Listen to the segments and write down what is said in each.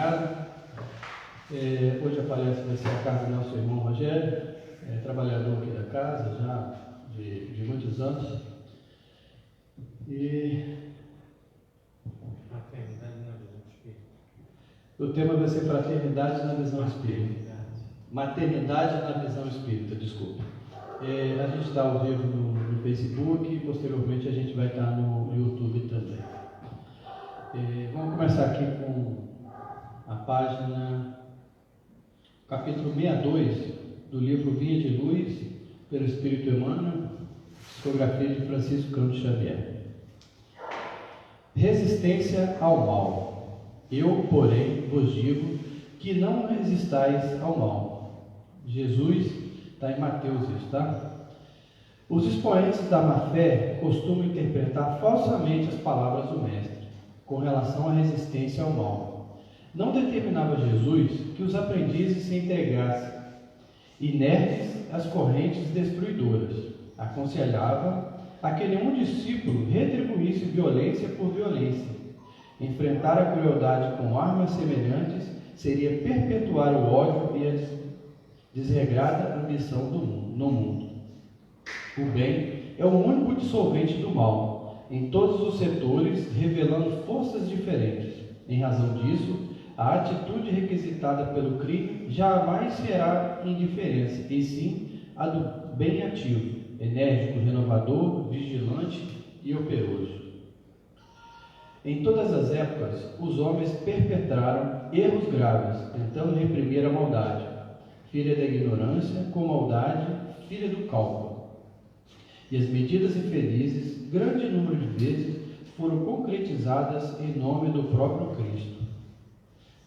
casa. Hoje a palestra vai ser a carta do nosso irmão Rogério, trabalhador aqui da casa já de muitos anos. E Fraternidade na visão espírita. O tema vai ser fraternidade na visão espírita. Maternidade na visão espírita, desculpa. A gente está ao vivo no Facebook e posteriormente a gente vai estar no YouTube também. Vamos começar aqui com a página, capítulo 62 do livro Vinha de Luz, pelo Espírito Emmanuel, psicografia de Francisco Cândido Xavier. Resistência ao mal. Eu, porém, vos digo que não resistais ao mal. Jesus, está em Mateus isso, tá? Os expoentes da má-fé costumam interpretar falsamente as palavras do Mestre com relação à resistência ao mal. Não determinava Jesus que os aprendizes se entregassem inertes às correntes destruidoras. Aconselhava a que nenhum discípulo retribuísse violência por violência. Enfrentar a crueldade com armas semelhantes seria perpetuar o ódio e a desregrada ambição no mundo. O bem é o único dissolvente do mal, em todos os setores, revelando forças diferentes. Em razão disso, a atitude requisitada pelo crime jamais será indiferença, e sim a do bem ativo, enérgico, renovador, vigilante e operoso. Em todas as épocas, os homens perpetraram erros graves, tentando reprimir a maldade, filha da ignorância, com maldade, filha do cálculo. E as medidas infelizes, grande número de vezes, foram concretizadas em nome do próprio Cristo.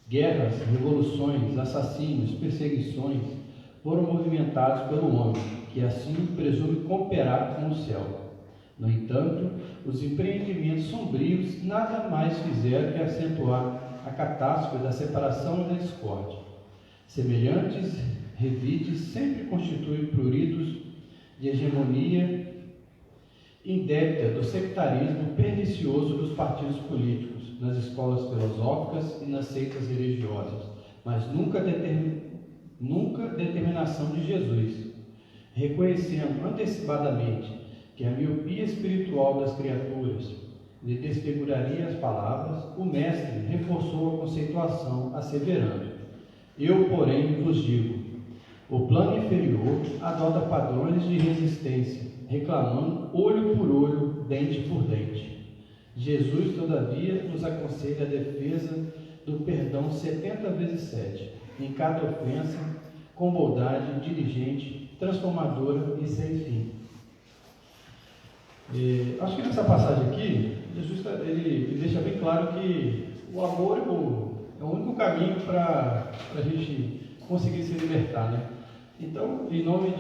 Guerras, revoluções, assassínios, perseguições foram movimentados pelo homem, que assim presume cooperar com o céu. No entanto, os empreendimentos sombrios nada mais fizeram que acentuar a catástrofe da separação e da discórdia. Semelhantes revides sempre constituem pruridos de hegemonia indébita do sectarismo pernicioso dos partidos políticos, nas escolas filosóficas e nas seitas religiosas, mas nunca determinação de Jesus. Reconhecendo antecipadamente que a miopia espiritual das criaturas lhe desfiguraria as palavras, o mestre reforçou a conceituação, asseverando: eu, porém, vos digo, o plano inferior adota padrões de resistência, reclamando olho por olho, dente por dente. Jesus, todavia, nos aconselha a defesa do perdão 70 vezes 7, em cada ofensa, com bondade diligente, transformadora e sem fim. Acho que nessa passagem aqui, Jesus ele deixa bem claro que o amor é o único caminho para a gente conseguir se libertar, né? Então, em nome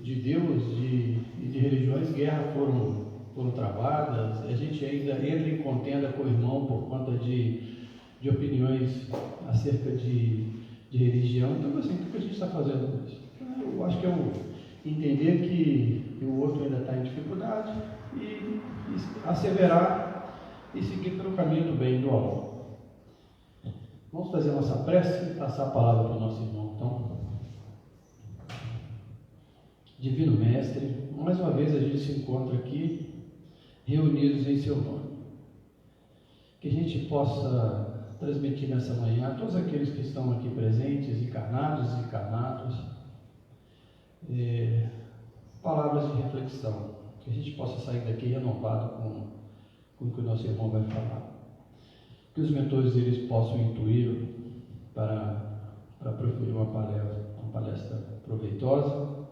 de Deus e de religiões, guerras foram travadas, a gente ainda entra em contenda com o irmão por conta de opiniões acerca de religião. Então, assim, o que a gente está fazendo isso? Eu acho que é entender que o outro ainda está em dificuldade e asseverar e seguir pelo caminho do bem e do amor. Vamos fazer a nossa prece e passar a palavra para o nosso irmão, então. Divino Mestre, mais uma vez a gente se encontra aqui, reunidos em seu nome. Que a gente possa transmitir nessa manhã a todos aqueles que estão aqui presentes, encarnados e desencarnados, palavras de reflexão. Que a gente possa sair daqui renovado com o que o nosso irmão vai falar. Que os mentores eles possam intuir para proferir uma palestra proveitosa.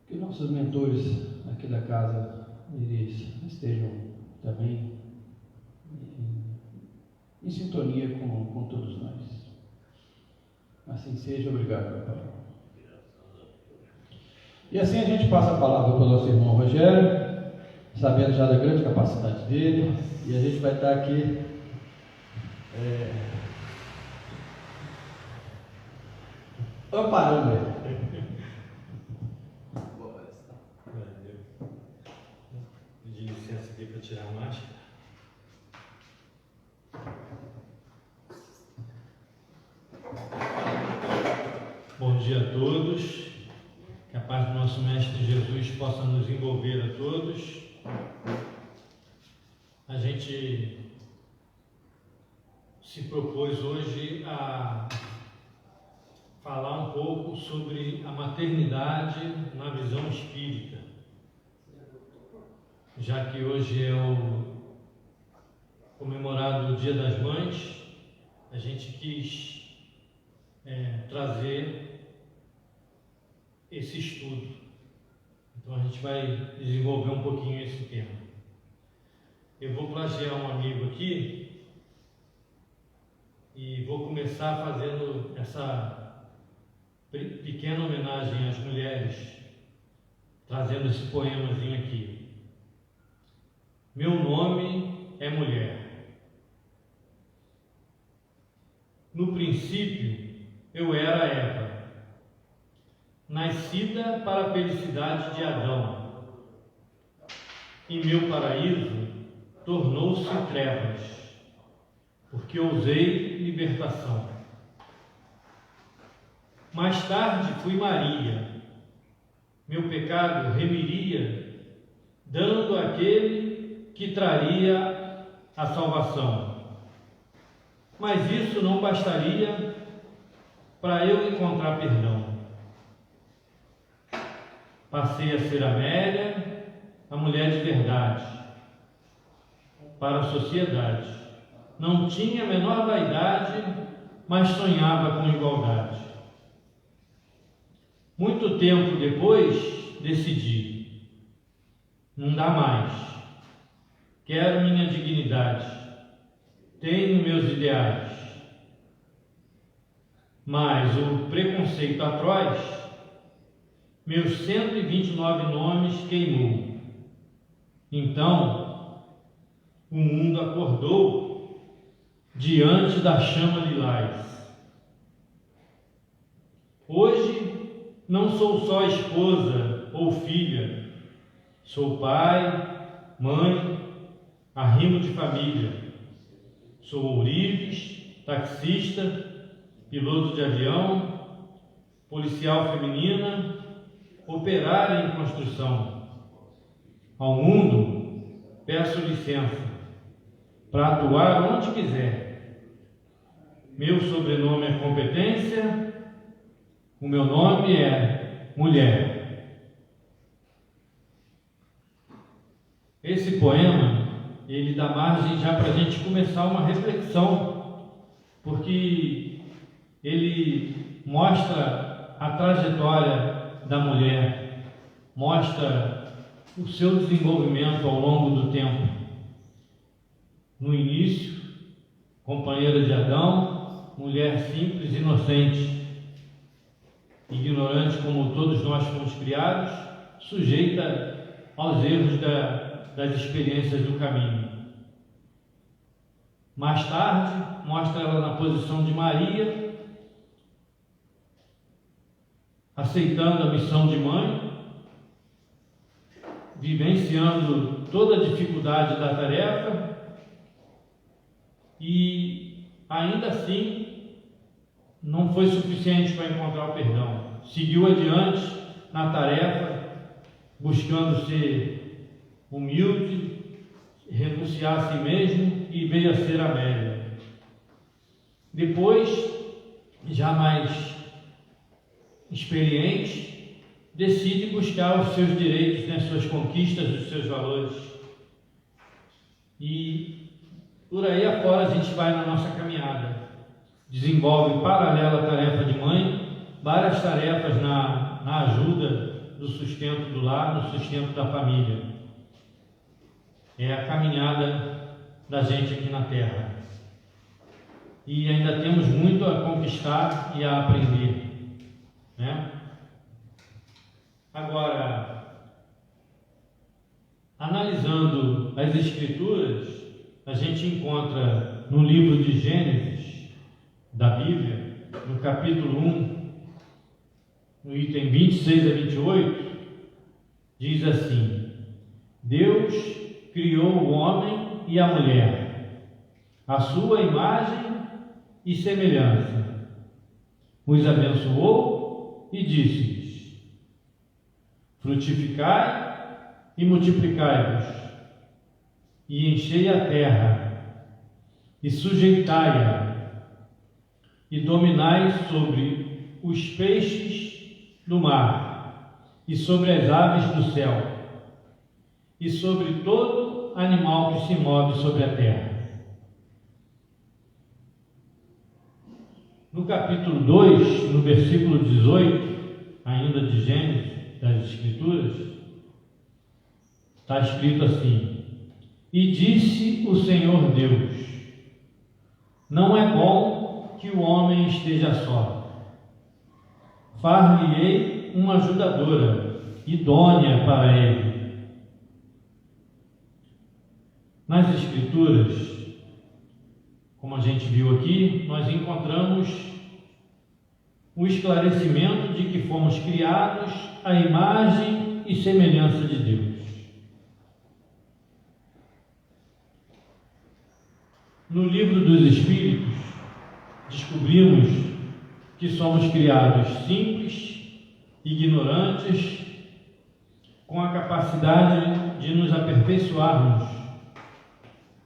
Que nossos mentores aqui da casa, eles estejam também em sintonia com todos nós. Assim seja, obrigado, meu Pai. E assim a gente passa a palavra para o nosso irmão Rogério, sabendo já da grande capacidade dele, e a gente vai estar aqui amparando ele. Pedir licença aqui para tirar a máscara. Bom dia a todos, que a paz do nosso Mestre Jesus possa nos envolver a todos. A gente se propôs hoje a falar um pouco sobre a maternidade na visão espírita, já que hoje é o comemorado o Dia das Mães. A gente quis trazer esse estudo. Então a gente vai desenvolver um pouquinho esse tema. Eu vou plagiar um amigo aqui e vou começar fazendo essa pequena homenagem às mulheres, trazendo esse poemazinho aqui. Meu nome é mulher. No princípio, eu era Eva, nascida para a felicidade de Adão, e meu paraíso tornou-se trevas, porque ousei libertação. Mais tarde fui Maria, meu pecado remiria, dando àquele que traria a salvação. Mas isso não bastaria para eu encontrar perdão. Passei a ser Amélia, a mulher de verdade, para a sociedade. Não tinha a menor vaidade, mas sonhava com igualdade. Muito tempo depois, decidi: não dá mais. Quero minha dignidade. Tenho meus ideais, mas o preconceito atroz, meus 129 nomes queimou. Então, o mundo acordou diante da chama lilás. Hoje, não sou só esposa ou filha, sou pai, mãe, arrimo de família. Sou ourives, taxista, piloto de avião, policial feminina, operária em construção. Ao mundo, peço licença para atuar onde quiser. Meu sobrenome é competência, o meu nome é mulher. Esse poema, ele dá margem já para a gente começar uma reflexão, porque ele mostra a trajetória da mulher, mostra o seu desenvolvimento ao longo do tempo. No início, companheira de Adão, mulher simples, inocente, ignorante como todos nós fomos criados, sujeita aos erros das experiências do caminho. Mais tarde, mostra ela na posição de Maria, aceitando a missão de mãe, vivenciando toda a dificuldade da tarefa e, ainda assim, não foi suficiente para encontrar o perdão. Seguiu adiante na tarefa, buscando ser humilde, renunciar a si mesmo e veio a ser Amélia. Depois, já mais experiente, decide buscar os seus direitos, né, suas conquistas, os seus valores. E por aí afora a gente vai na nossa caminhada. Desenvolve, paralela à tarefa de mãe, várias tarefas na ajuda do sustento do lar, no sustento da família. É a caminhada da gente aqui na Terra. E ainda temos muito a conquistar e a aprender, né? Agora, analisando as Escrituras, a gente encontra no livro de Gênesis, da Bíblia, no capítulo 1, no item 26 a 28, diz assim: Deus criou o homem e a mulher, à sua imagem e semelhança. Os abençoou e disse-lhes: frutificai e multiplicai-vos, e enchei a terra, e sujeitai-a, e dominai sobre os peixes do mar, e sobre as aves do céu, e sobre todo animal que se move sobre a terra. No capítulo 2, no versículo 18, ainda de Gênesis, das Escrituras, está escrito assim: e disse o Senhor Deus: não é bom que o homem esteja só. Far-lhe-ei uma ajudadora, idônea para ele. Nas Escrituras, como a gente viu aqui, nós encontramos o esclarecimento de que fomos criados à imagem e semelhança de Deus. No livro dos Espíritos, descobrimos que somos criados simples, ignorantes, com a capacidade de nos aperfeiçoarmos,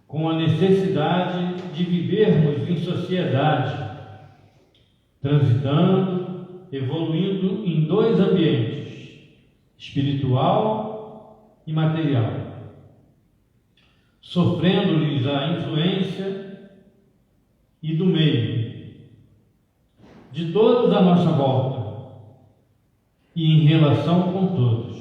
com a necessidade de vivermos em sociedade, transitando, evoluindo em dois ambientes, espiritual e material, sofrendo-lhes a influência e do meio, de todos à nossa volta e em relação com todos.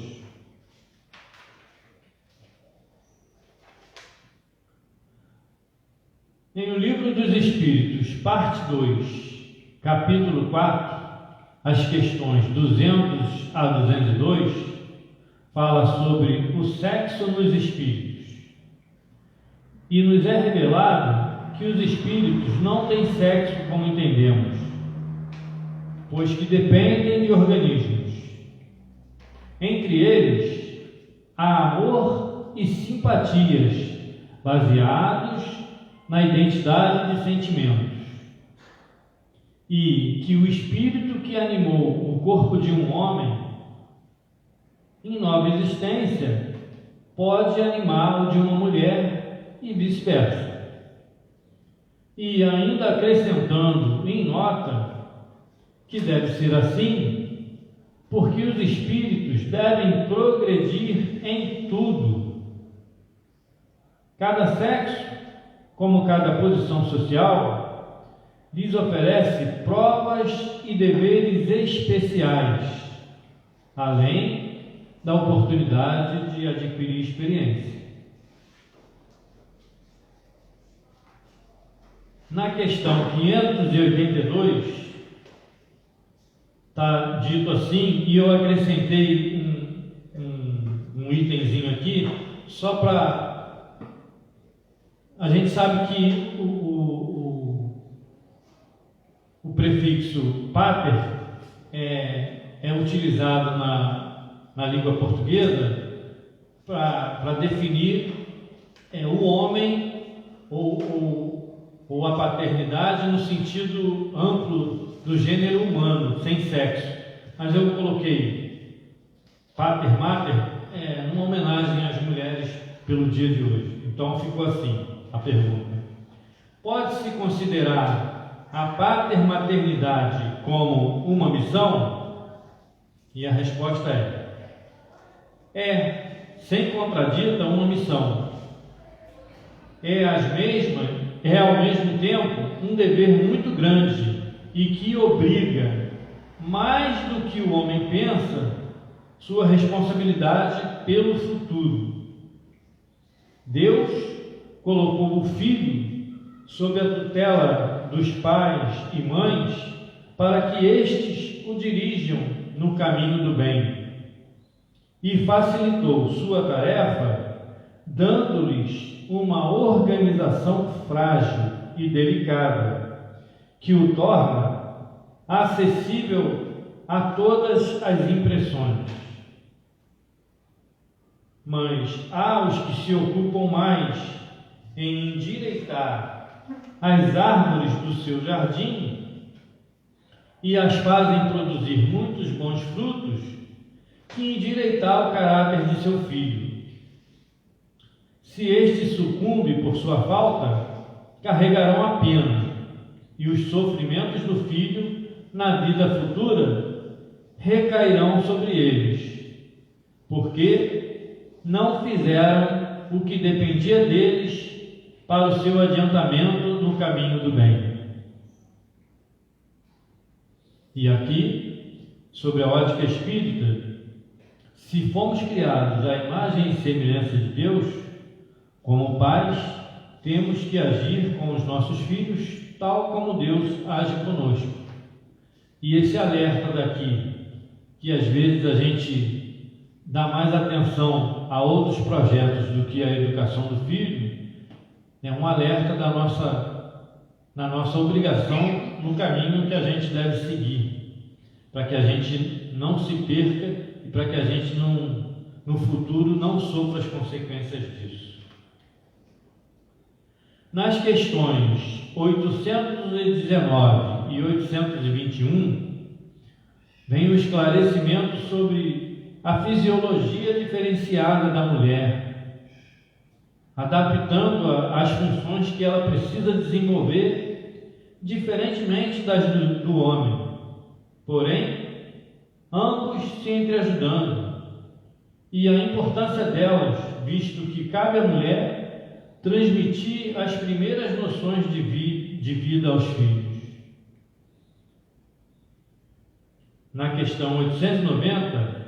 Em O Livro dos Espíritos, parte 2, capítulo 4, as questões 200 a 202, fala sobre o sexo nos espíritos. E nos é revelado que os espíritos não têm sexo como entendemos, pois que dependem de organismos. Entre eles, há amor e simpatias baseados na identidade de sentimentos, e que o espírito que animou o corpo de um homem em nova existência pode animar o de uma mulher e vice-versa. E ainda acrescentando em nota que deve ser assim, porque os espíritos devem progredir em tudo. Cada sexo, como cada posição social, lhes oferece provas e deveres especiais, além da oportunidade de adquirir experiência. Na questão 582, está dito assim, e eu acrescentei um itemzinho aqui, só para... A gente sabe que o prefixo pater é utilizado na língua portuguesa para definir o homem ou a paternidade no sentido amplo do gênero humano, sem sexo. Mas eu coloquei pater, mater, uma homenagem às mulheres pelo dia de hoje. Então ficou assim a pergunta: pode-se considerar a patermaternidade como uma missão? E a resposta é sem contradita uma missão. É ao mesmo tempo um dever muito grande e que obriga, mais do que o homem pensa, sua responsabilidade pelo futuro. Deus colocou o filho sob a tutela dos pais e mães para que estes o dirijam no caminho do bem, e facilitou sua tarefa dando-lhes uma organização frágil e delicada que o torna acessível a todas as impressões. Mas há os que se ocupam mais em endireitar as árvores do seu jardim e as fazem produzir muitos bons frutos, que endireitar o caráter de seu filho. Se este sucumbe por sua falta, carregarão a pena, e os sofrimentos do filho, na vida futura, recairão sobre eles, porque não fizeram o que dependia deles para o seu adiantamento no caminho do bem. E aqui, sobre a ótica espírita, se fomos criados à imagem e semelhança de Deus, como pais, temos que agir com os nossos filhos tal como Deus age conosco. E esse alerta daqui, que às vezes a gente dá mais atenção a outros projetos do que a educação do filho, é um alerta da nossa obrigação no caminho que a gente deve seguir, para que a gente não se perca e para que a gente no futuro não sofra as consequências disso. Nas questões 819 e 821, vem o esclarecimento sobre a fisiologia diferenciada da mulher, adaptando-a às funções que ela precisa desenvolver, diferentemente das do homem. Porém, ambos se entreajudando, e a importância delas, visto que cabe à mulher transmitir as primeiras noções de vida aos filhos. Na questão 890,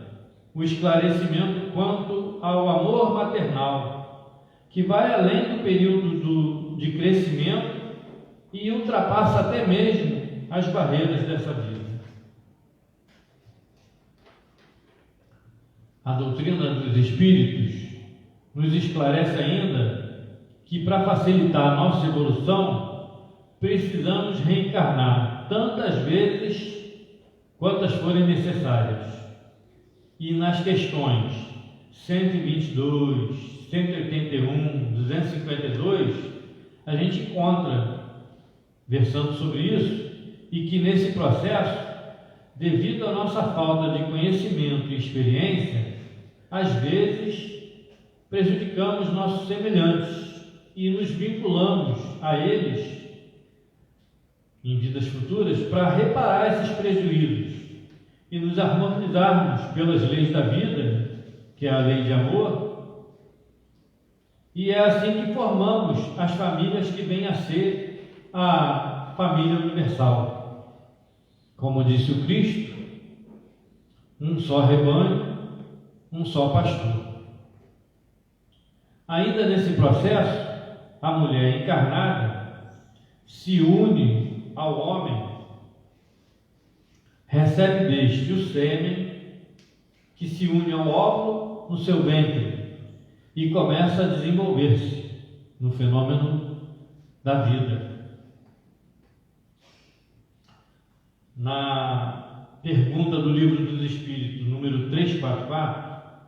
o esclarecimento quanto ao amor maternal, que vai além do período de crescimento e ultrapassa até mesmo as barreiras dessa vida. A doutrina dos Espíritos nos esclarece ainda que, para facilitar a nossa evolução, precisamos reencarnar tantas vezes quantas forem necessárias. E nas questões 122, 181, 252, a gente encontra, versando sobre isso, e que nesse processo, devido à nossa falta de conhecimento e experiência, às vezes prejudicamos nossos semelhantes e nos vinculamos a eles em vidas futuras para reparar esses prejuízos e nos harmonizarmos pelas leis da vida, que é a lei de amor, e é assim que formamos as famílias que vêm a ser a família universal. Como disse o Cristo, um só rebanho, um só pastor. Ainda nesse processo, a mulher encarnada se une ao homem, recebe deste o sêmen, que se une ao óvulo no seu ventre e começa a desenvolver-se no fenômeno da vida. Na pergunta do Livro dos Espíritos, número 344,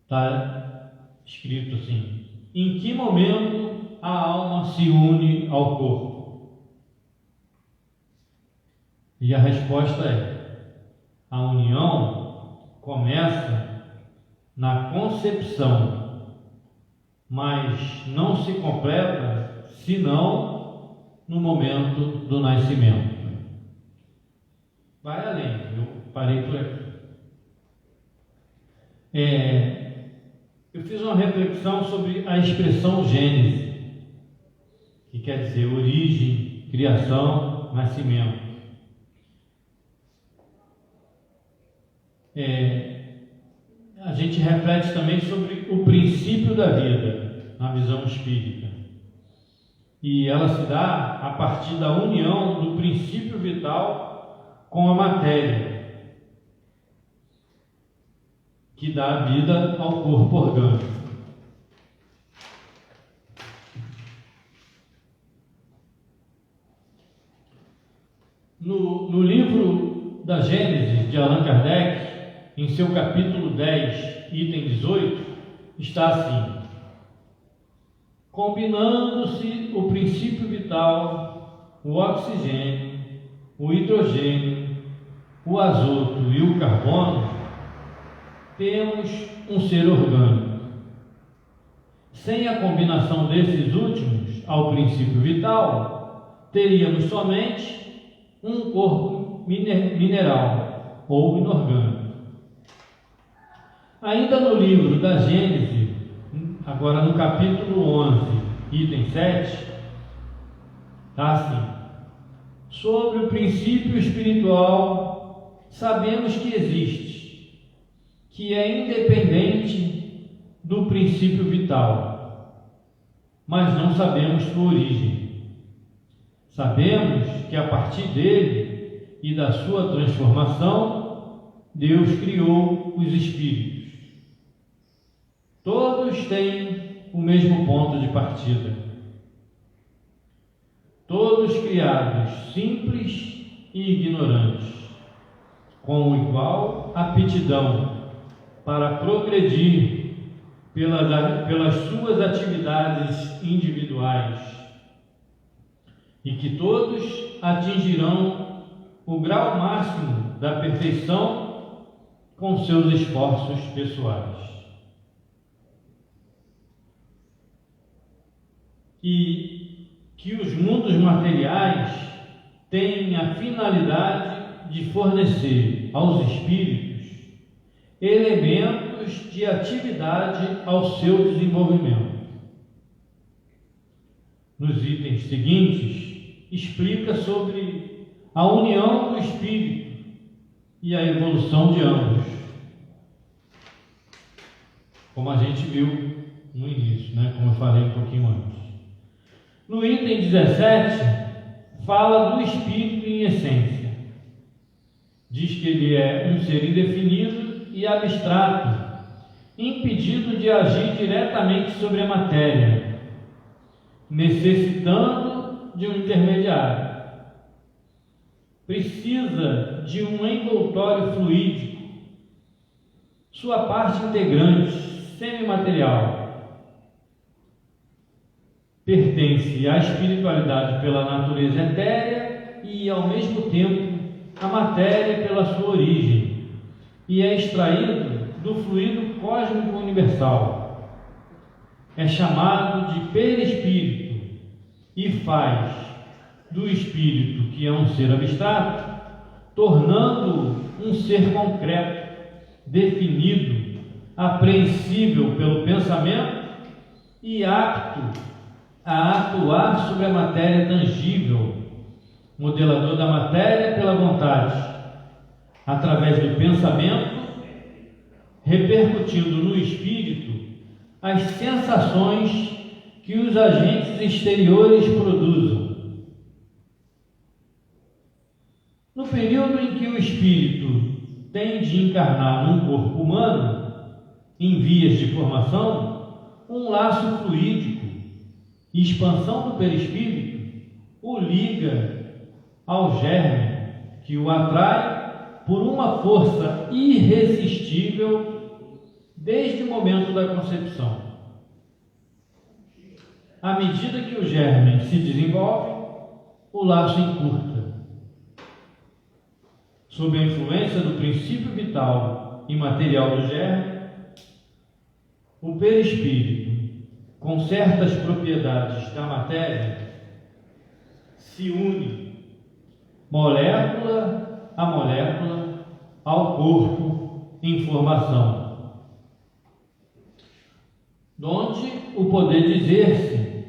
está escrito assim: em que momento a alma se une ao corpo? E a resposta é: a união começa na concepção, mas não se completa senão no momento do nascimento. Vai além, eu parei por aqui. Eu fiz uma reflexão sobre a expressão Gênese, que quer dizer origem, criação, nascimento. A gente reflete também sobre o princípio da vida, na visão espírita. E ela se dá a partir da união do princípio vital com a matéria, que dá vida ao corpo orgânico. No livro da Gênese, de Allan Kardec, em seu capítulo 10, item 18, está assim: combinando-se o princípio vital, o oxigênio, o hidrogênio o azoto e o carbono, temos um ser orgânico. Sem a combinação desses últimos ao princípio vital, teríamos somente um corpo mineral ou inorgânico. Ainda no livro da Gênesis, agora no capítulo 11, item 7, está assim: sobre o princípio espiritual, sabemos que existe, que é independente do princípio vital, mas não sabemos sua origem. Sabemos que a partir dele e da sua transformação, Deus criou os espíritos. Todos têm o mesmo ponto de partida. Todos criados simples e ignorantes, com igual aptidão para progredir pelas suas atividades individuais, e que todos atingirão o grau máximo da perfeição com seus esforços pessoais. E que os mundos materiais têm a finalidade de fornecer aos espíritos elementos de atividade ao seu desenvolvimento. Nos itens seguintes, explica sobre a união do espírito e a evolução de ambos, como a gente viu no início, como eu falei um pouquinho antes. No item 17, fala do espírito em essência. Diz que ele é um ser indefinido e abstrato, impedido de agir diretamente sobre a matéria, necessitando de um intermediário. Precisa de um envoltório fluídico, sua parte integrante, semimaterial. Pertence à espiritualidade pela natureza etérea e, ao mesmo tempo, à matéria pela sua origem, e é extraído do fluido cósmico universal. É chamado de perispírito e faz do espírito, que é um ser abstrato, tornando-o um ser concreto, definido, apreensível pelo pensamento e apto a atuar sobre a matéria tangível, modelador da matéria pela vontade, através do pensamento, repercutindo no espírito as sensações que os agentes exteriores produzem. No período em que o espírito tem de encarnar num corpo humano, em vias de formação, um laço fluídico e expansão do perispírito o liga ao germe, que o atrai por uma força irresistível desde o momento da concepção. À medida que o germe se desenvolve, o laço encurta. Sob a influência do princípio vital e material do germe, o perispírito, com certas propriedades da matéria, se une molécula a molécula ao corpo em formação, donde o poder dizer-se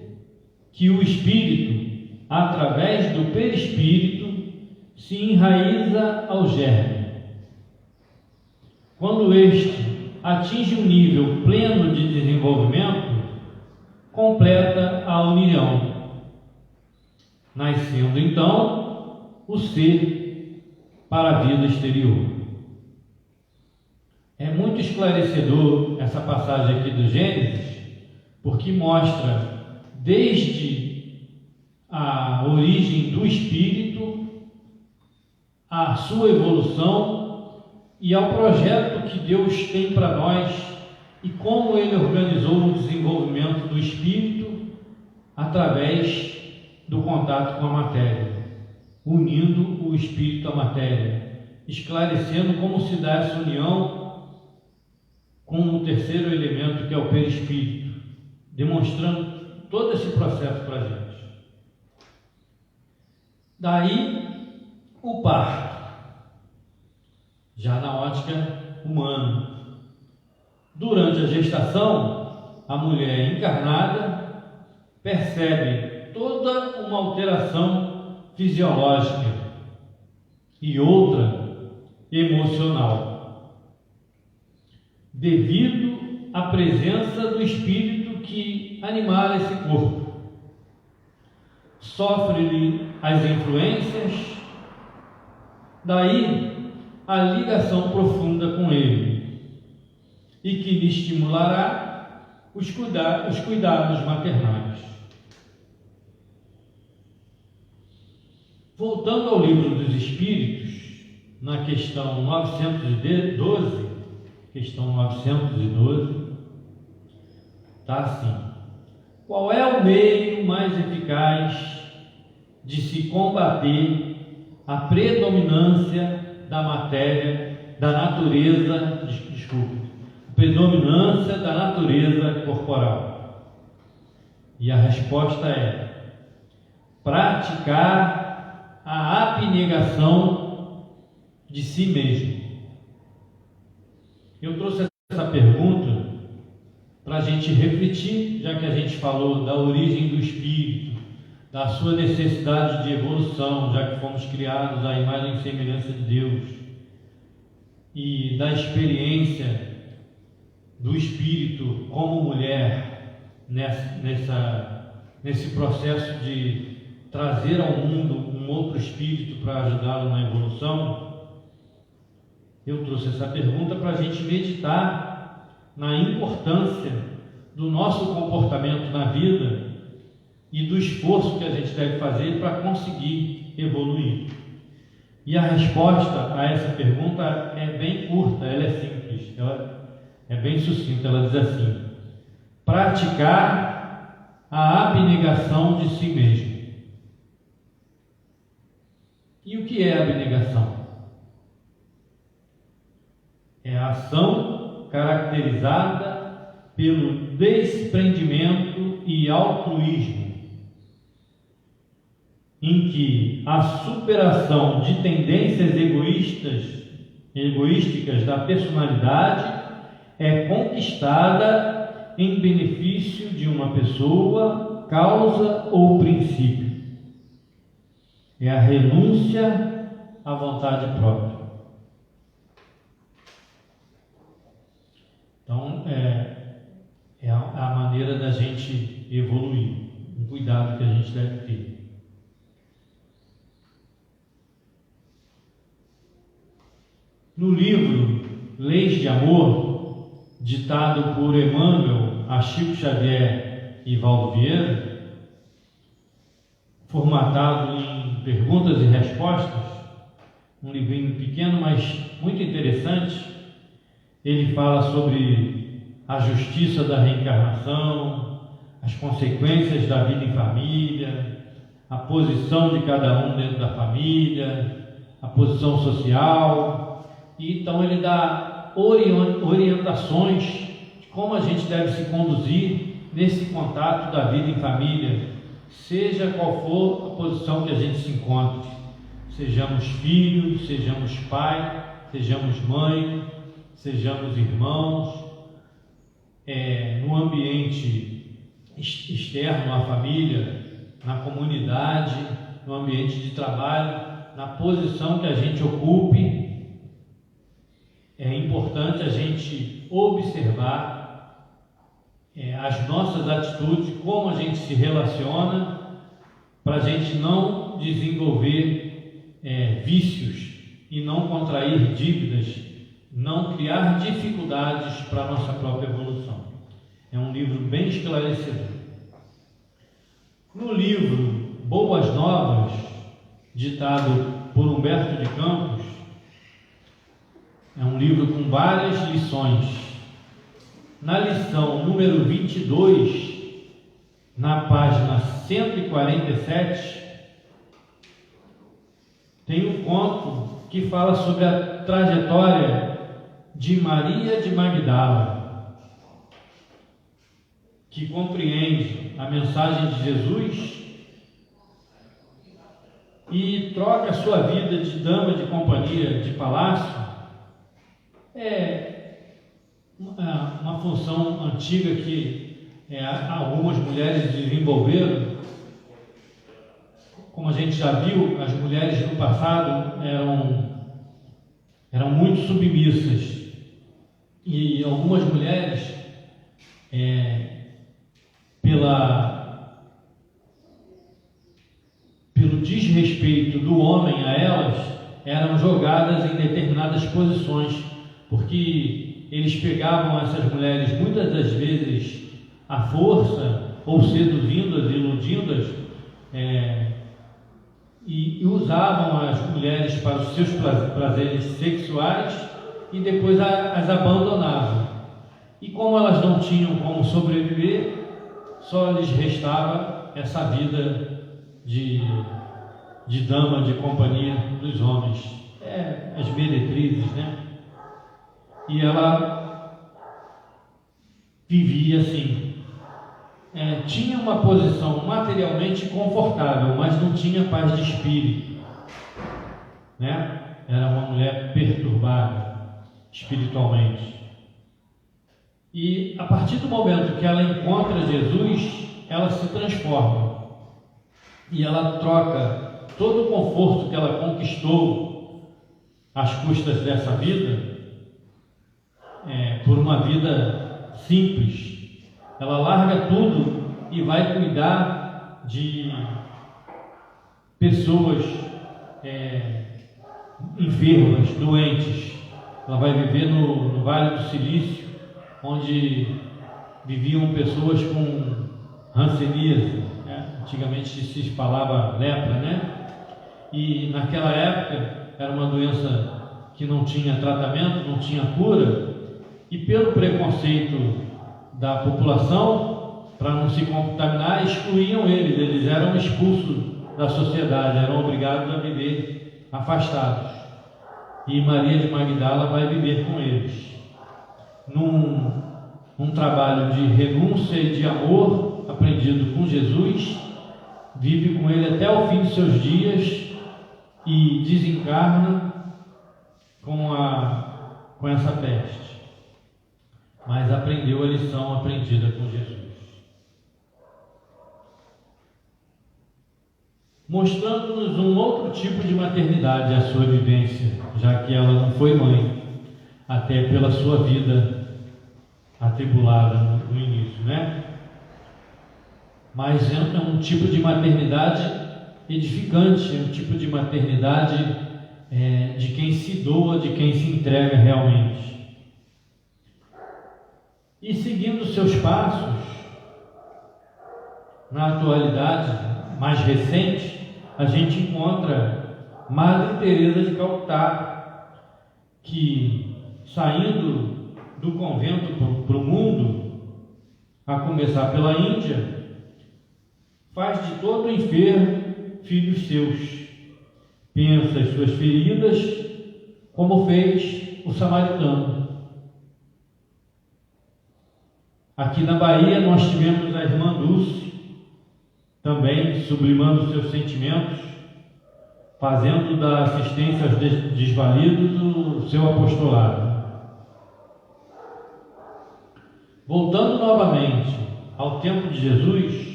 que o espírito, através do perispírito, se enraiza ao germe. Quando este atinge um nível pleno de desenvolvimento, completa a união, nascendo então o ser para a vida exterior. É muito esclarecedor essa passagem aqui do Gênesis, porque mostra desde a origem do espírito, a sua evolução e ao projeto que Deus tem para nós e como Ele organizou o desenvolvimento do espírito através do contato com a matéria, unindo o espírito à matéria, esclarecendo como se dá essa união com o terceiro elemento, que é o perispírito, demonstrando todo esse processo para a gente. Daí o parto, já na ótica humana. Durante a gestação, a mulher encarnada percebe toda uma alteração fisiológica e outra emocional, devido à presença do espírito que animara esse corpo. Sofre-lhe as influências, daí a ligação profunda com ele, e que lhe estimulará os cuidados maternais. Voltando ao Livro dos Espíritos, na questão 912, está assim: qual é o meio mais eficaz de se combater a predominância da matéria, da natureza, predominância da natureza corporal? E a resposta é praticar a abnegação de si mesmo. Eu trouxe essa pergunta para a gente refletir, já que a gente falou da origem do espírito, da sua necessidade de evolução, já que fomos criados à imagem e semelhança de Deus, e da experiência do espírito como mulher nesse processo de trazer ao mundo um outro espírito para ajudá-lo na evolução. Eu trouxe essa pergunta para a gente meditar na importância do nosso comportamento na vida e do esforço que a gente deve fazer para conseguir evoluir. E a resposta a essa pergunta é bem curta, ela é simples, ela é bem sucinta. Ela diz assim: praticar a abnegação de si mesmo. E o que é abnegação? É a ação caracterizada pelo desprendimento e altruísmo, em que a superação de tendências egoísticas da personalidade é conquistada em benefício de uma pessoa, causa ou princípio. É a renúncia à vontade própria. Então, é a maneira da gente evoluir, um cuidado que a gente deve ter. No livro Leis de Amor, ditado por Emmanuel a Chico Xavier e Valdo Vieira, formatado em perguntas e respostas, um livrinho pequeno, mas muito interessante. Ele fala sobre a justiça da reencarnação, as consequências da vida em família, a posição de cada um dentro da família, a posição social. E então ele dá orientações de como a gente deve se conduzir nesse contato da vida em família, seja qual for a posição que a gente se encontre, sejamos filhos, sejamos pai, sejamos mãe, sejamos irmãos, no ambiente externo à família, na comunidade, no ambiente de trabalho, na posição que a gente ocupe. É importante a gente observar as nossas atitudes, como a gente se relaciona, para a gente não desenvolver vícios e não contrair dívidas, não criar dificuldades para a nossa própria evolução. É um livro bem esclarecedor. No livro Boas Novas, ditado por Humberto de Campos, é um livro com várias lições. Na lição número 22, na página 147, tem um conto que fala sobre a trajetória de Maria de Magdala, que compreende a mensagem de Jesus e troca a sua vida de dama de companhia de palácio. É uma função antiga que algumas mulheres desenvolveram. Como a gente já viu, as mulheres no passado eram muito submissas, e algumas mulheres, pelo desrespeito do homem a elas, eram jogadas em determinadas posições, porque eles pegavam essas mulheres muitas das vezes à força, ou seduzindo-as, iludindo-as, e usavam as mulheres para os seus prazeres sexuais e depois as abandonavam. E como elas não tinham como sobreviver, só lhes restava essa vida de dama de companhia dos homens, as meretrizes, né? E ela vivia assim. Tinha uma posição materialmente confortável, mas não tinha paz de espírito, né? Era uma mulher perturbada espiritualmente. E a partir do momento que ela encontra Jesus, ela se transforma e ela troca todo o conforto que ela conquistou às custas dessa vida por uma vida simples. Ela larga tudo e vai cuidar de pessoas enfermas, doentes. Ela vai viver no Vale do Silício, onde viviam pessoas com hanseníase, né? Antigamente se falava lepra, né? E naquela época era uma doença que não tinha tratamento, não tinha cura, e pelo preconceito da população, para não se contaminar, excluíam eles eram expulsos da sociedade, eram obrigados a viver afastados. E Maria de Magdala vai viver com eles, num trabalho de renúncia e de amor aprendido com Jesus. Vive com ele até o fim de seus dias e desencarna com essa peste. Mas aprendeu a lição aprendida com Jesus. Mostrando-nos um outro tipo de maternidade, a sua vivência, já que ela não foi mãe, até pela sua vida atribulada no início, né? Mas é um tipo de maternidade edificante, é um tipo de maternidade de quem se doa, de quem se entrega realmente. E seguindo seus passos, na atualidade mais recente, a gente encontra Madre Teresa de Calcutá, que, saindo do convento para o mundo, a começar pela Índia, faz de todo enfermo filhos seus, pensa as suas feridas, como fez o samaritano. Aqui na Bahia nós tivemos a irmã Dulce, também sublimando seus sentimentos, fazendo da assistência aos desvalidos o seu apostolado. Voltando novamente ao tempo de Jesus,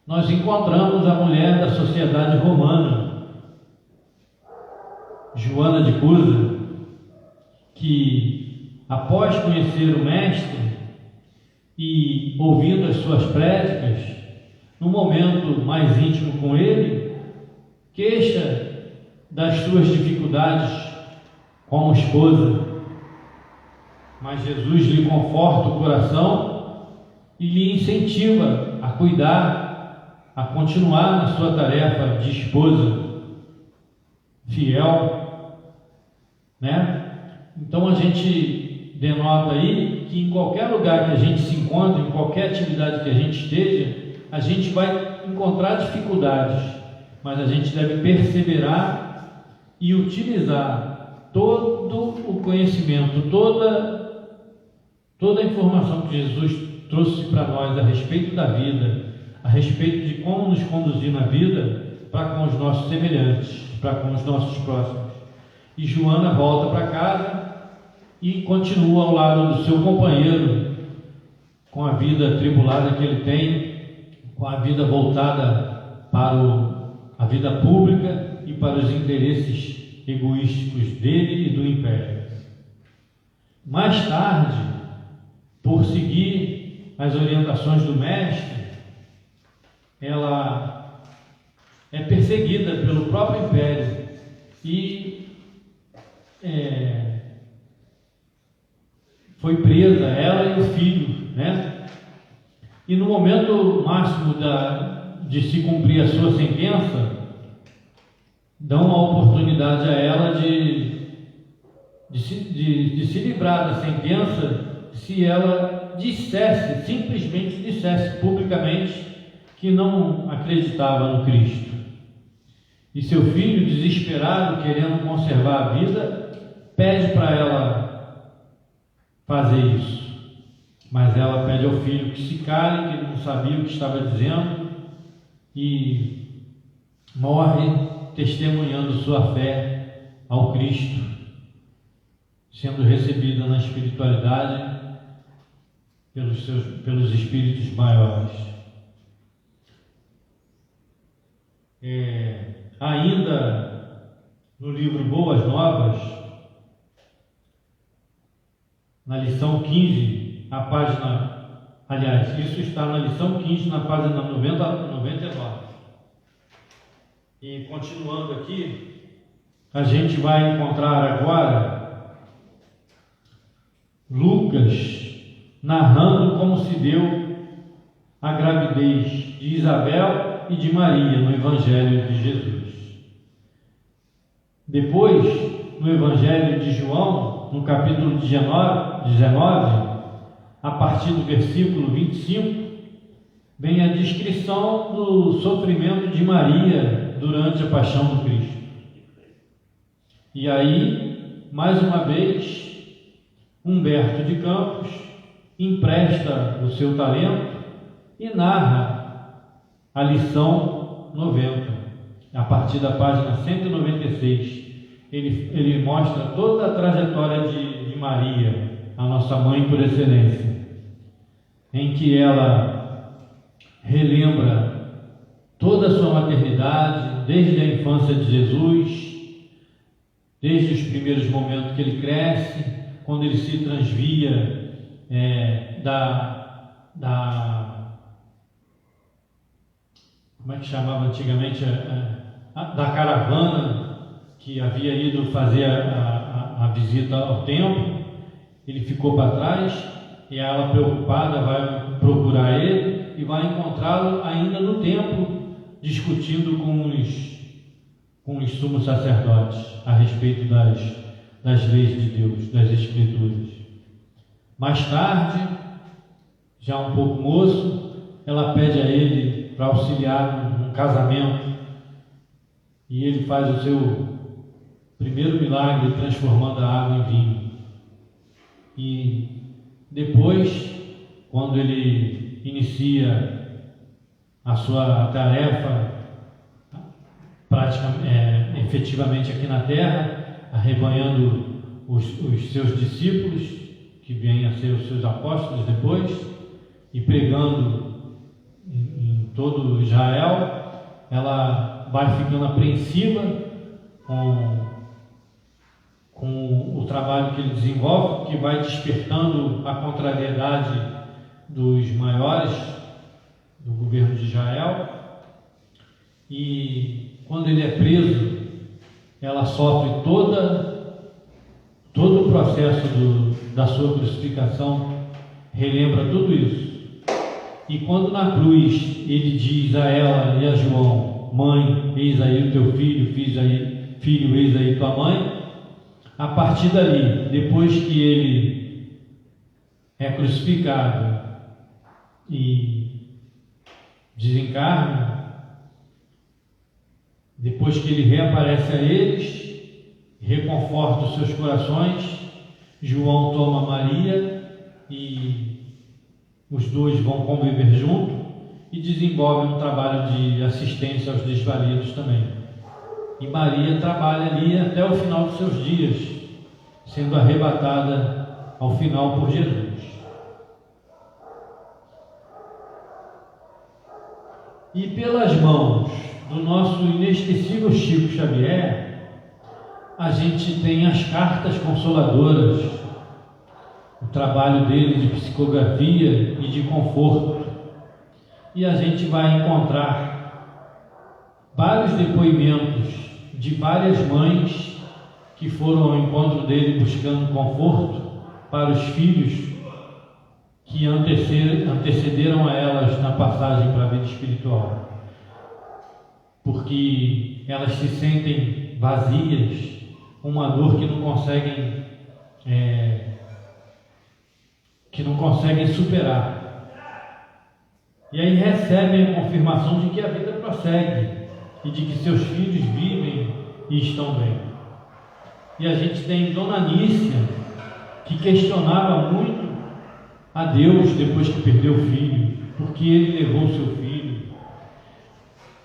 nós encontramos a mulher da sociedade romana, Joana de Cusa, que, após conhecer o Mestre e ouvindo as suas prédicas, no momento mais íntimo com ele, queixa das suas dificuldades como esposa, mas Jesus lhe conforta o coração e lhe incentiva a cuidar, a continuar na sua tarefa de esposa fiel, né? Então a gente denota aí que em qualquer lugar que a gente se encontre, em qualquer atividade que a gente esteja, a gente vai encontrar dificuldades, mas a gente deve perseverar e utilizar todo o conhecimento, toda a informação que Jesus trouxe para nós a respeito da vida, a respeito de como nos conduzir na vida, para com os nossos semelhantes, para com os nossos próximos. E Joana volta para casa e continua ao lado do seu companheiro, com a vida atribulada que ele tem, com a vida voltada para a vida pública e para os interesses egoísticos dele e do império. Mais tarde, por seguir as orientações do mestre, ela é perseguida pelo próprio império e foi presa, ela e o filho, né? E no momento máximo de se cumprir a sua sentença, dão a oportunidade a ela de se livrar da sentença, se ela simplesmente dissesse publicamente que não acreditava no Cristo. E seu filho, desesperado, querendo conservar a vida, pede para ela fazer isso. Mas ela pede ao filho que se cale, que ele não sabia o que estava dizendo, e morre testemunhando sua fé ao Cristo, sendo recebida na espiritualidade pelos espíritos maiores. Ainda no livro Boas Novas, na lição 15, a página, aliás, isso está na lição 15, na página 99. E continuando aqui, a gente vai encontrar agora Lucas narrando como se deu a gravidez de Isabel e de Maria no Evangelho de Jesus. Depois, no Evangelho de João, no capítulo 19, a partir do versículo 25, vem a descrição do sofrimento de Maria durante a paixão do Cristo. E aí, mais uma vez, Humberto de Campos empresta o seu talento e narra a lição 90, a partir da página 196. Ele mostra toda a trajetória de Maria, a nossa mãe por excelência, em que ela relembra toda a sua maternidade, desde a infância de Jesus, desde os primeiros momentos que ele cresce, quando ele se transvia como é que chamava antigamente, da caravana que havia ido fazer a visita ao templo. Ele ficou para trás e ela, preocupada, vai procurar ele e vai encontrá-lo ainda no templo, discutindo com os sumos sacerdotes a respeito das leis de Deus, das Escrituras. Mais tarde, já um pouco moço, ela pede a ele para auxiliar num casamento, e ele faz o seu primeiro milagre, transformando a água em vinho. E depois, quando ele inicia a sua tarefa efetivamente aqui na terra, arrebanhando os seus discípulos, que vêm a ser os seus apóstolos depois, e pregando em todo Israel, ela vai ficando apreensiva com o trabalho que ele desenvolve, que vai despertando a contrariedade dos maiores do governo de Israel. E quando ele é preso, ela sofre todo o processo da sua crucificação, relembra tudo isso. E quando na cruz ele diz a ela e a João: mãe, eis aí o teu filho, filho, eis aí tua mãe. A partir dali, depois que ele é crucificado e desencarna, depois que ele reaparece a eles, reconforta os seus corações. João toma Maria e os dois vão conviver junto e desenvolvem um trabalho de assistência aos desvalidos também. E Maria trabalha ali até o final dos seus dias, sendo arrebatada ao final por Jesus. E pelas mãos do nosso inesquecível Chico Xavier, a gente tem as cartas consoladoras, o trabalho dele de psicografia e de conforto. E a gente vai encontrar vários depoimentos de várias mães que foram ao encontro dele buscando conforto para os filhos que antecederam a elas na passagem para a vida espiritual, porque elas se sentem vazias, uma dor que não conseguem superar, e aí recebem a confirmação de que a vida prossegue e de que seus filhos vivem e estão bem. E a gente tem Dona Nícia, que questionava muito a Deus depois que perdeu o filho, porque ele levou seu filho.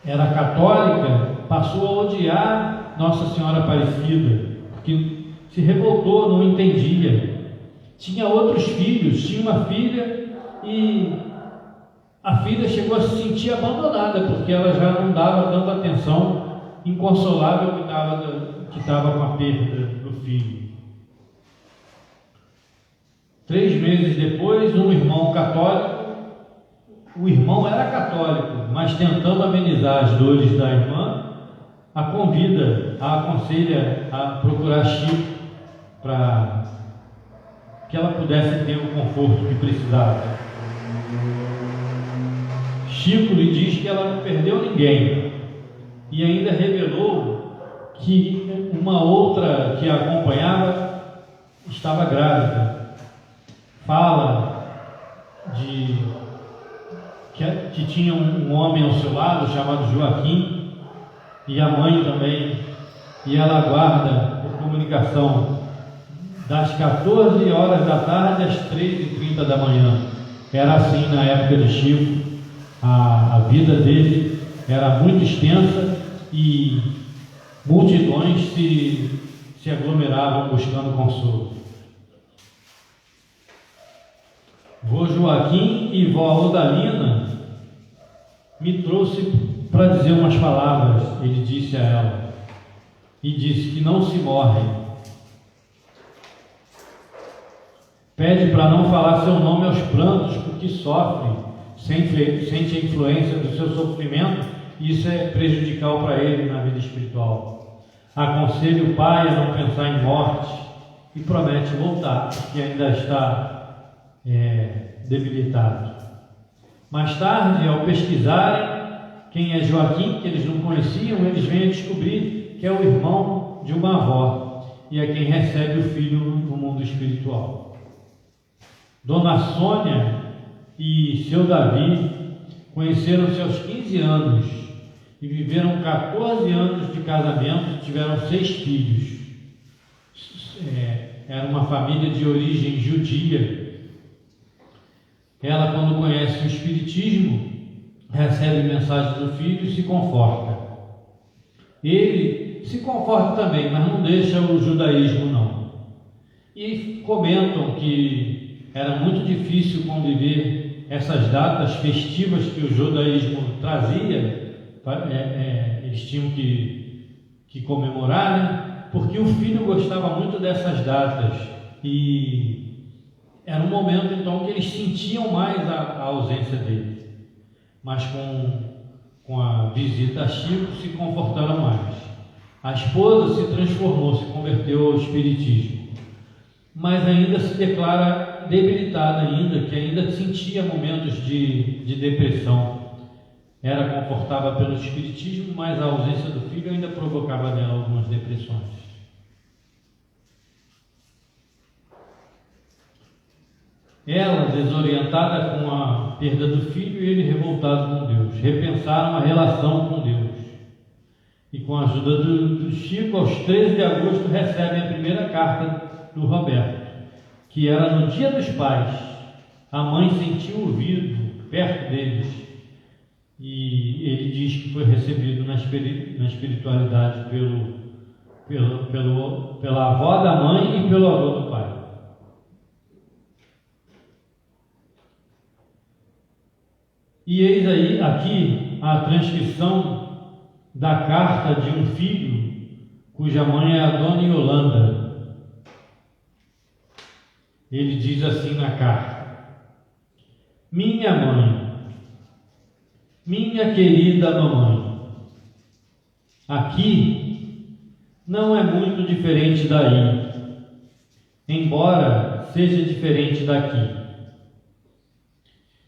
Era católica, passou a odiar Nossa Senhora Aparecida, porque se revoltou, não entendia. Tinha outros filhos, tinha uma filha e a filha chegou a se sentir abandonada, porque ela já não dava tanta atenção, inconsolável que estava com a perda do filho. 3 meses depois, um irmão católico, o irmão era católico, mas tentando amenizar as dores da irmã, a convida, a aconselha a procurar Chico para que ela pudesse ter o conforto que precisava. Chico lhe diz que ela não perdeu ninguém e ainda revelou que uma outra que a acompanhava estava grávida. Fala que tinha um homem ao seu lado chamado Joaquim e a mãe também, e ela aguarda por comunicação das 14 horas da tarde às 3h30 da manhã. Era assim na época de Chico. A vida dele era muito extensa e multidões se aglomeravam buscando consolo. Vô Joaquim e vó Odalina me trouxe para dizer umas palavras. Ele disse a ela, e disse que não se morre. Pede para não falar seu nome aos prantos, porque sofre, sente a influência do seu sofrimento, e isso é prejudicial para ele na vida espiritual. Aconselha o pai a não pensar em morte e promete voltar, porque ainda está debilitado. Mais tarde, ao pesquisarem quem é Joaquim, que eles não conheciam, eles vêm a descobrir que é o irmão de uma avó e é quem recebe o filho no mundo espiritual. Dona Sônia e seu Davi conheceram-se aos 15 anos e viveram 14 anos de casamento e tiveram 6 filhos. Era uma família de origem judia. Ela, quando conhece o Espiritismo, recebe mensagem do filho e se conforta. Ele se conforta também, mas não deixa o judaísmo não. E comentam que era muito difícil conviver essas datas festivas que o judaísmo trazia, eles tinham que comemorar, né? Porque o filho gostava muito dessas datas e era um momento então que eles sentiam mais a ausência dele, mas com a visita a Chico se confortaram mais. A esposa se transformou, se converteu ao Espiritismo, mas ainda se declara debilitada ainda, que ainda sentia momentos de depressão. Era confortável pelo Espiritismo, mas a ausência do filho ainda provocava nela algumas depressões. Ela, desorientada com a perda do filho, e ele revoltado com Deus, repensaram a relação com Deus e com a ajuda do Chico, aos 13 de agosto, recebem a primeira carta do Roberto, que era no Dia dos Pais. A mãe sentiu ouvido perto deles e ele diz que foi recebido na espiritualidade pela avó da mãe e pelo avô do pai. E eis aí, aqui, a transcrição da carta de um filho cuja mãe é a Dona Yolanda. Ele diz assim na carta: minha mãe, minha querida mamãe, aqui não é muito diferente daí, embora seja diferente daqui.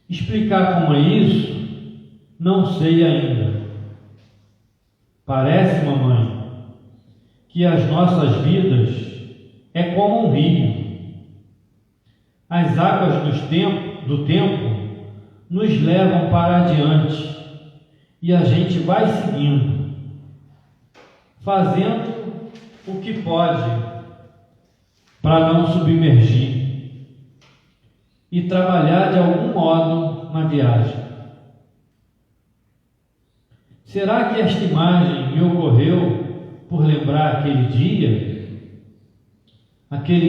Explicar como é isso, não sei ainda. Parece, mamãe, que as nossas vidas é como um rio. As águas do tempo nos levam para adiante e a gente vai seguindo, fazendo o que pode para não submergir e trabalhar de algum modo na viagem. Será que esta imagem me ocorreu por lembrar aquele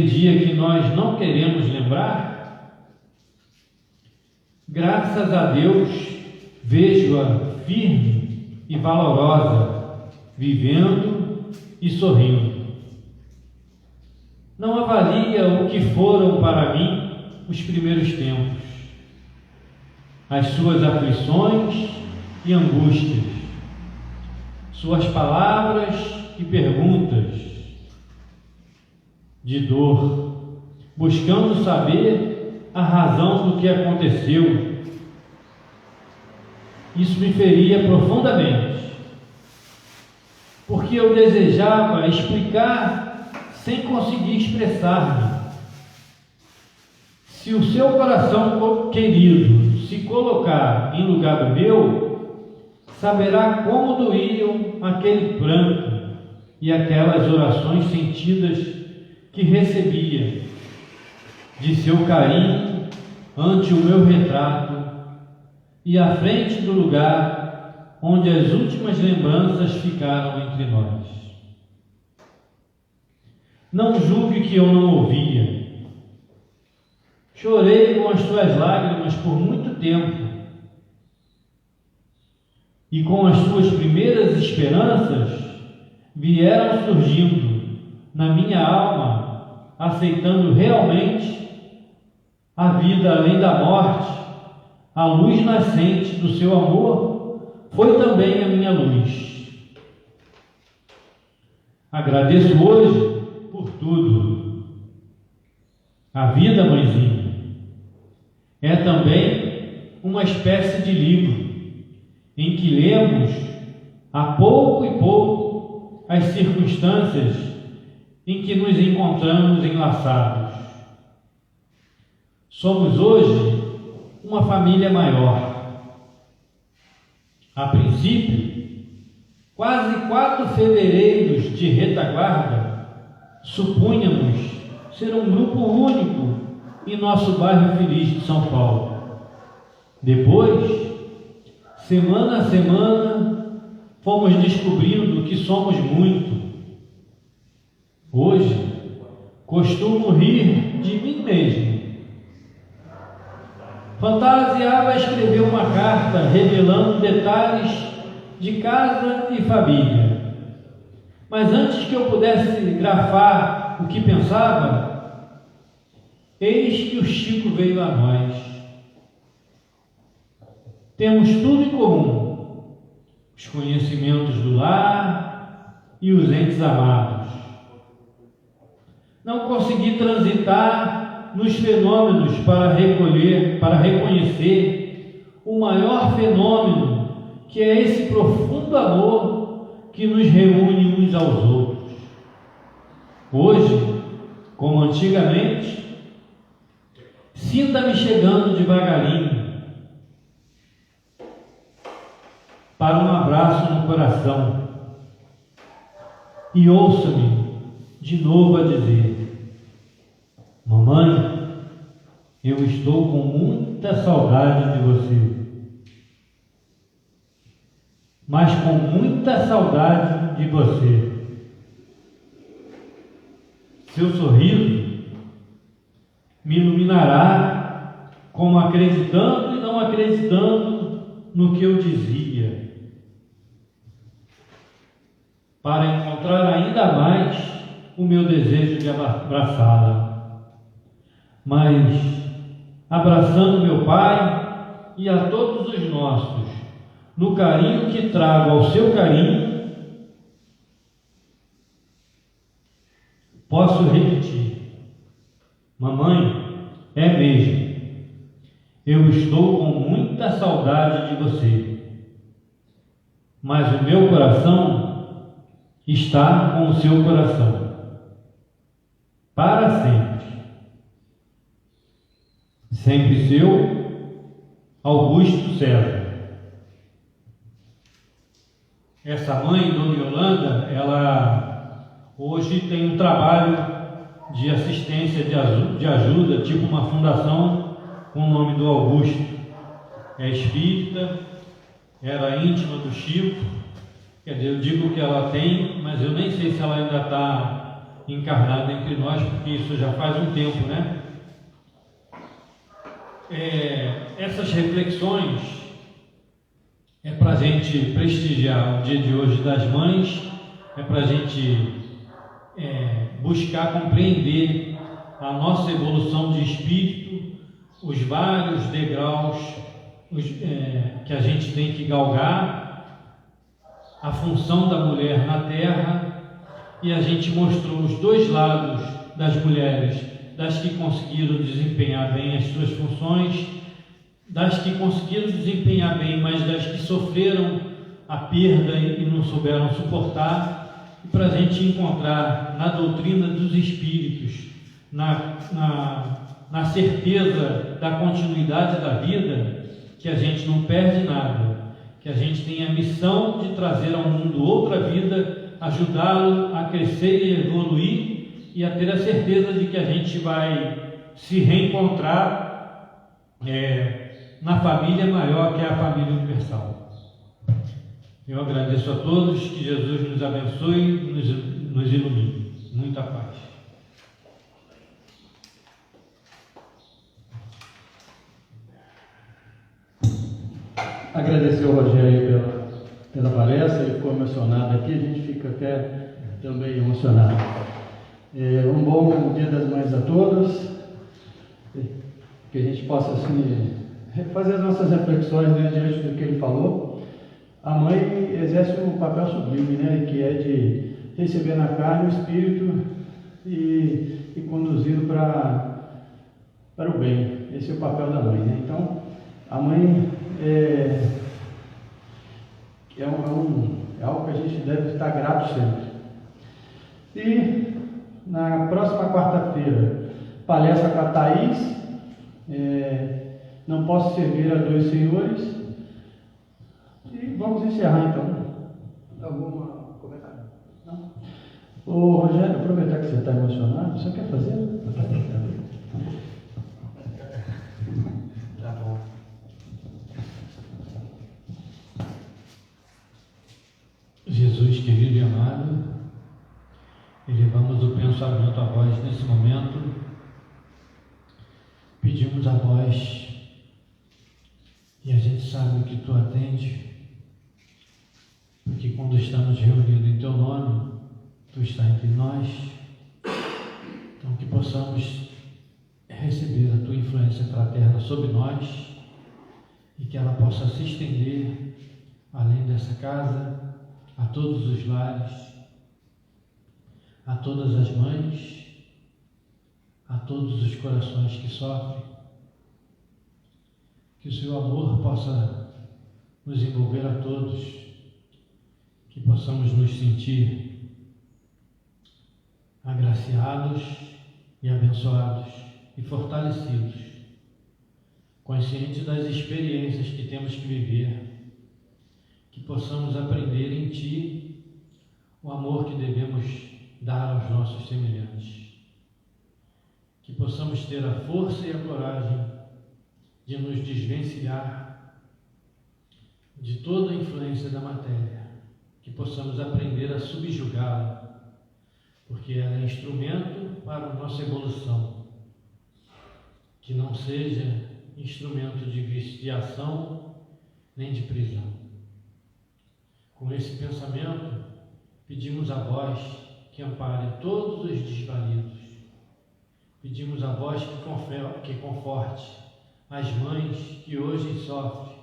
dia que nós não queremos lembrar? Graças a Deus, vejo-a firme e valorosa, vivendo e sorrindo. Não avalia o que foram para mim os primeiros tempos, as suas aflições e angústias, suas palavras e perguntas de dor, buscando saber a razão do que aconteceu. Isso me feria profundamente, porque eu desejava explicar sem conseguir expressar-me. Se o seu coração querido se colocar em lugar do meu, saberá como doíam aquele pranto e aquelas orações sentidas que recebia de seu carinho ante o meu retrato e à frente do lugar onde as últimas lembranças ficaram entre nós. Não julgue que eu não ouvia. Chorei com as tuas lágrimas por muito tempo, e com as tuas primeiras esperanças vieram surgindo na minha alma, aceitando realmente a vida além da morte. A luz nascente do seu amor foi também a minha luz. Agradeço hoje por tudo. A vida, mãezinha, é também uma espécie de livro em que lemos a pouco e pouco as circunstâncias em que nos encontramos enlaçados. Somos hoje uma família maior. A princípio, quase 4 fevereiros de retaguarda, supunhamos ser um grupo único em nosso bairro feliz de São Paulo. Depois, semana a semana, fomos descobrindo que somos muito. Hoje, costumo rir de mim mesmo. Fantasiava escrever uma carta revelando detalhes de casa e família. Mas antes que eu pudesse grafar o que pensava, eis que o Chico veio a nós. Temos tudo em comum: os conhecimentos do lar e os entes amados. Não consegui transitar nos fenômenos para reconhecer o maior fenômeno, que é esse profundo amor que nos reúne uns aos outros. Hoje, como antigamente, sinta-me chegando devagarinho para um abraço no coração, e ouça-me de novo a dizer: mamãe, eu estou com muita saudade de você, mas com muita saudade de você. Seu sorriso me iluminará, como acreditando e não acreditando no que eu dizia, para encontrar ainda mais o meu desejo de abraçá-la. Mas, abraçando meu Pai e a todos os nossos, no carinho que trago ao seu carinho, posso repetir: mamãe, é mesmo, eu estou com muita saudade de você, mas o meu coração está com o seu coração, para sempre. Sempre seu, Augusto César. Essa mãe, Dona Yolanda, ela hoje tem um trabalho de assistência, de ajuda, tipo uma fundação com o nome do Augusto. É espírita, era íntima do Chico. Quer dizer, eu digo que ela tem, mas eu nem sei se ela ainda está encarnada entre nós, porque isso já faz um tempo, né? Essas reflexões é para a gente prestigiar o dia de hoje das mães, é para a gente buscar compreender a nossa evolução de espírito, os vários degraus que a gente tem que galgar, a função da mulher na Terra, e a gente mostrou os dois lados das mulheres, das que conseguiram desempenhar bem as suas funções, das que conseguiram desempenhar bem, mas das que sofreram a perda e não souberam suportar, e para a gente encontrar na doutrina dos espíritos, na certeza da continuidade da vida, que a gente não perde nada, que a gente tem a missão de trazer ao mundo outra vida, ajudá-lo a crescer e evoluir, e a ter a certeza de que a gente vai se reencontrar na família maior, que é a família universal. Eu agradeço a todos, que Jesus nos abençoe e nos ilumine. Muita paz. Agradecer ao Rogério pela palestra, ele ficou emocionado aqui, a gente fica até também emocionado. Um bom Dia das Mães a todos, que a gente possa assim, fazer as nossas reflexões, né, diante do que ele falou. A mãe exerce um papel sublime, né, que é de receber na carne o espírito e conduzi-lo para o bem. Esse é o papel da mãe, né? Então, a mãe é algo que a gente deve estar grato sempre. E na próxima quarta-feira, palestra com a Thaís, não posso servir a dois senhores. E vamos encerrar então. Algum comentário? Não? Ô Rogério, aproveitar que você está emocionado, você quer fazer? Tá bom. Jesus querido e amado, elevamos o pensamento a vós nesse momento, pedimos a vós, e a gente sabe que tu atende, porque quando estamos reunidos em teu nome, tu está entre nós. Então que possamos receber a tua influência fraterna sobre nós e que ela possa se estender além dessa casa, a todos os lares, a todas as mães, a todos os corações que sofrem. Que o seu amor possa nos envolver a todos, que possamos nos sentir agraciados e abençoados e fortalecidos, conscientes das experiências que temos que viver, que possamos aprender em Ti o amor que devemos dar aos nossos semelhantes. Que possamos ter a força e a coragem de nos desvencilhar de toda a influência da matéria, que possamos aprender a subjugá-la, porque ela é instrumento para a nossa evolução, que não seja instrumento de viciação nem de prisão. Com esse pensamento, pedimos a vós que ampare todos os desvalidos, pedimos a vós que conforte as mães que hoje sofrem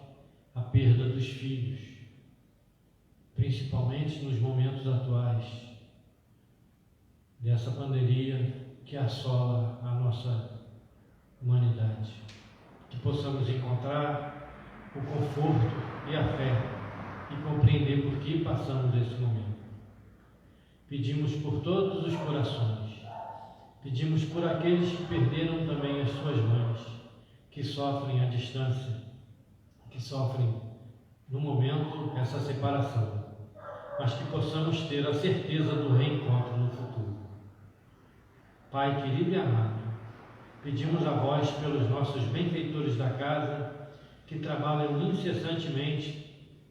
a perda dos filhos, principalmente nos momentos atuais dessa pandemia que assola a nossa humanidade. Que possamos encontrar o conforto e a fé e compreender por que passamos esse momento. Pedimos por todos os corações, pedimos por aqueles que perderam também as suas mães, que sofrem à distância, que sofrem no momento essa separação, mas que possamos ter a certeza do reencontro no futuro. Pai querido e amado, pedimos a vós pelos nossos benfeitores da casa, que trabalham incessantemente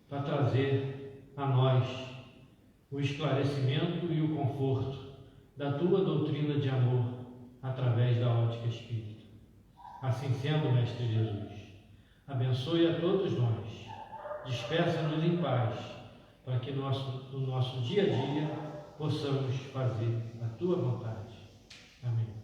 para trazer a nós o esclarecimento e o conforto da tua doutrina de amor através da ótica espírita. Assim sendo, Mestre Jesus, abençoe a todos nós, despeça-nos em paz, para que no nosso dia a dia possamos fazer a tua vontade. Amém.